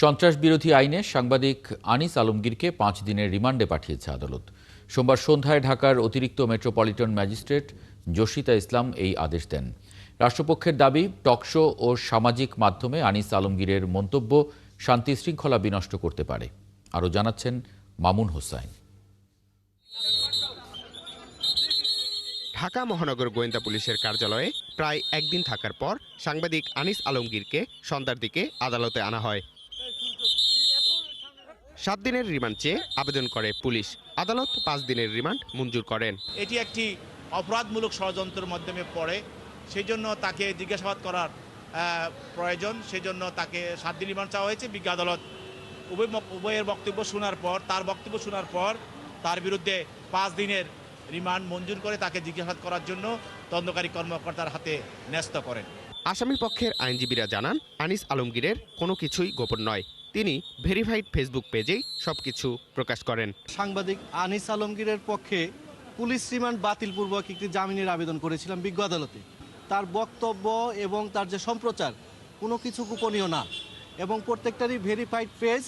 সন্ত্রাস বিরোধী আইনে সাংবাদিক আনিস আলমগীরকে 5 দিনের রিমান্ডে পাঠিয়েছে আদালত। সোমবার সন্ধ্যায় ঢাকার অতিরিক্ত মেট্রোপলিটন ম্যাজিস্ট্রেট জসিতা ইসলাম এই আদেশ দেন। রাষ্ট্রপক্ষের দাবি, টকশো ও সামাজিক মাধ্যমে আনিস আলমগীরের মন্তব্য শান্তি শৃঙ্খলা বিনষ্ট করতে পারে। আরও জানাচ্ছেন মামুন হোসাইন। ঢাকা মহানগর গোয়েন্দা পুলিশের কার্যালয়ে প্রায় একদিন থাকার পর সাংবাদিক আনিস আলমগীরকে সন্ধ্যার দিকে আদালতে আনা হয়। 7 দিনের রিমান্ড চেয়ে আবেদন করে পুলিশ। আদালত 5 দিনের রিমান্ড মঞ্জুর করেন। এটি একটি অপরাধমূলক ষড়যন্ত্রের মাধ্যমে পড়ে, সেই জন্য তাকে জিজ্ঞাসাবাদ করার প্রয়োজন। সেই জন্য তাকে 7 দিন রিমান্ড চাওয়া হয়েছে। বিজ্ঞ আদালত উভয়ের বক্তব্য শোনার পর তার বিরুদ্ধে 5 দিনের রিমান্ড মঞ্জুর করে তাকে জিজ্ঞাসাবাদ করার জন্য তদন্তকারী কর্মকর্তার হাতে ন্যস্ত করেন। আসামি পক্ষের আইনজীবীরা জানান, আনিস আলমগীরের কোনো কিছুই গোপন নয়। তিনি ভেরিফাইড ফেসবুক পেজেই সবকিছু প্রকাশ করেন। সাংবাদিক আনিস আলমগীরের পক্ষে পুলিশ রিমান্ড বাতিলপূর্বক একটি জামিনের আবেদন করেছিলাম বিজ্ঞ আদালতে। তার বক্তব্য এবং তার যে সম্প্রচার কোনো কিছু গোপনীয় না, এবং প্রত্যেকটারই ভেরিফাইড পেজ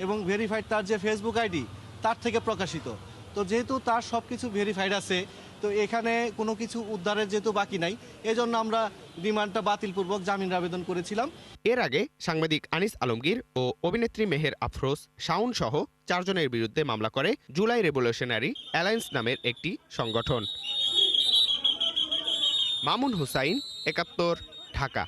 এবং ভেরিফাইড তার যে ফেসবুক আইডি তার থেকে প্রকাশিত। তো যেহেতু তার সব কিছু ভেরিফাইড আছে, তো এখানে কোনো কিছু উদ্ধারের যেহেতু বাকি নাই, এজন্য আমরা রিমান্ডটা বাতিলপূর্বক জামিনের আবেদন করেছিলাম। এর আগে সাংবাদিক আনিস আলমগীর ও অভিনেত্রী মেহের আফরোজ শাওন সহ 4 জনের বিরুদ্ধে মামলা করে জুলাই রেভলিউশনারি অ্যালায়েন্স নামের একটি সংগঠন। মামুন হুসাইন, 71, ঢাকা।